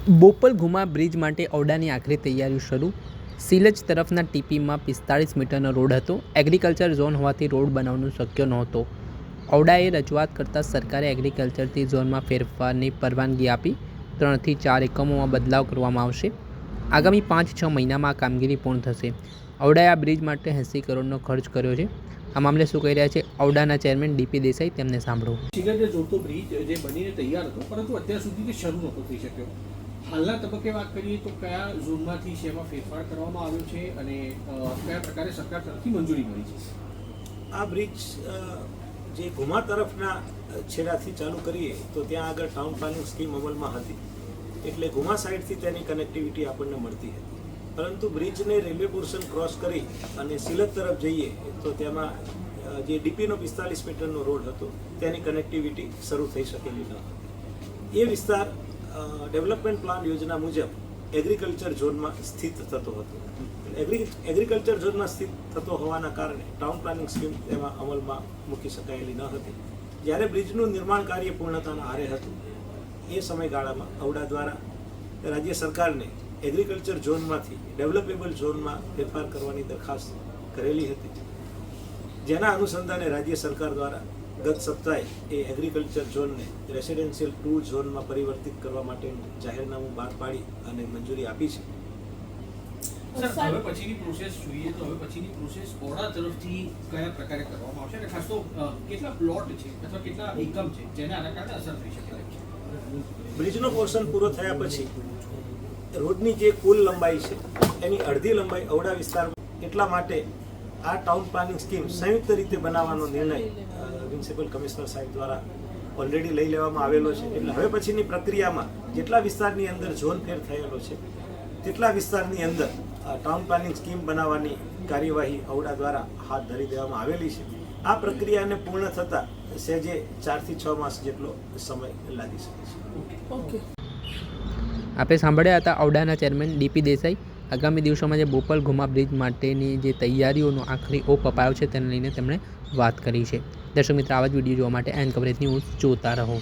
Bopal Ghuma bridge માટે ઔડાની આખરી તૈયારીઓ શરૂ. સિલચ તરફના ટીપીમાં 45 મીટરનો રોડ હતો. એગ્રીકલ્ચર ઝોન હોવાથી રોડ બનાવવાનું શક્ય નહોતો. ઔડાએ રજૂઆત કરતાં સરકારે એગ્રીકલ્ચરથી ઝોનમાં ફેરફારની પરવાનગી આપી. 3 થી 4 એકમોમાં બદલાવ કરવામાં આવશે. આગામી 5-6 મહિનામાં આ કામગીરી પૂર્ણ થશે. ઔડાએ આ બ્રિજ માટે 80 કરોડનો ખર્ચ કર્યો છે. આ મામલે શું કહી રહ્યા છે ઔડાના ચેરમેન ડીપી દેસાઈ, તેમને સાંભળો. સિલચને જોડતો બ્રિજ જે બનીને તૈયાર હતો, પરંતુ અત્યાર સુધી તે શરૂ નહોતો થઈ શક્યો. હાલના તબક્કે વાત કરીએ તો કયા ઝોનમાંથી શેમાં ફેરફાર કરવામાં આવ્યો છે અને કયા પ્રકારે સરકાર તરફથી મંજૂરી મળી છે? આ બ્રિજ જે ઘુમા તરફના છેડાથી ચાલુ કરીએ તો ત્યાં આગળ ટાઉન પ્લાનિંગ સ્કીમ અમલમાં હતી, એટલે ઘુમા સાઈડથી તેની કનેક્ટિવિટી આપણને મળતી હતી. પરંતુ બ્રિજને રેલવે પોર્શન ક્રોસ કરી અને સિલચ તરફ જઈએ તો તેમાં જે ડીપીનો 45 મીટરનો રોડ હતો તેની કનેક્ટિવિટી શરૂ થઈ શકેલી ન હતી. એ વિસ્તાર ડેવલપમેન્ટ પ્લાન યોજના મુજબ એગ્રીકલ્ચર ઝોનમાં સ્થિત થતો હતો. એગ્રીકલ્ચર ઝોનમાં સ્થિત થતો હોવાના કારણે ટાઉન પ્લાનિંગ સ્કીમ તેમાં અમલમાં મૂકી શકાયેલી ન હતી. જ્યારે બ્રિજનું નિર્માણ કાર્ય પૂર્ણતાના આરે હતું એ સમયગાળામાં ઔડા દ્વારા રાજ્ય સરકારને એગ્રીકલ્ચર ઝોનમાંથી ડેવલપેબલ ઝોનમાં ફેરફાર કરવાની દરખાસ્ત કરેલી હતી, જેના અનુસંધાને રાજ્ય સરકાર દ્વારા ગત સપ્તાહે એ એગ્રીકલ્ચર ઝોનને રેસિડેન્શિયલ 2 ઝોનમાં પરિવર્તિત કરવા માટેનું જાહેરનામું બહાર પાડી અને મંજૂરી આપી છે. સર, હવે પછીની પ્રોસેસ જોઈએ તો હવે પછીની પ્રોસેસ ઔડા તરફથી કયા પ્રકારે કરવામાં આવશે અને ખાસ તો કેટલા પ્લોટ છે અથવા કેટલા એકમ છે જેને આના કારણે અસર થઈ શકે છે? બ્રિજનો પોર્શન પૂરો થયા પછી રોડની જે કુલ લંબાઈ છે એની અડધી લંબાઈ ઔડા વિસ્તારમાં, એટલા માટે આ ટાઉન પ્લાનિંગ સ્કીમ સંયુક્ત રીતે બનાવવાનો નિર્ણય મ્યુનિસિપલ કમિશનર સાહેબ દ્વારા ઓલરેડી લઈ લેવામાં આવેલો છે. એટલે હવે પછીની પ્રક્રિયામાં જેટલા વિસ્તારની અંદર ઝોન ફેર થયેલો છે તેટલા વિસ્તારની અંદર ટાઉન પ્લાનિંગ સ્કીમ બનાવવાની કાર્યવાહી ઔડા દ્વારા હાથ ધરી દેવામાં આવેલી છે. આ પ્રક્રિયાને પૂર્ણ થતાં સહેજે 4 થી 6 માસ જેટલો સમય લાગી શકે છે. આપણે સાંભળ્યા હતા ઔડાના ચેરમેન ડીપી દેસાઈ. આગામી દિવસોમાં જે બોપલ ઘુમા બ્રિજ માટેની જે તૈયારીઓનો આખરી ઓપ અપાયો છે તેને લઈને તેમણે વાત કરી છે. દર્શક મિત્ર, આવા જ વિડીયો જોવા માટે એન કવરેજ ન્યૂઝ જોતા રહો.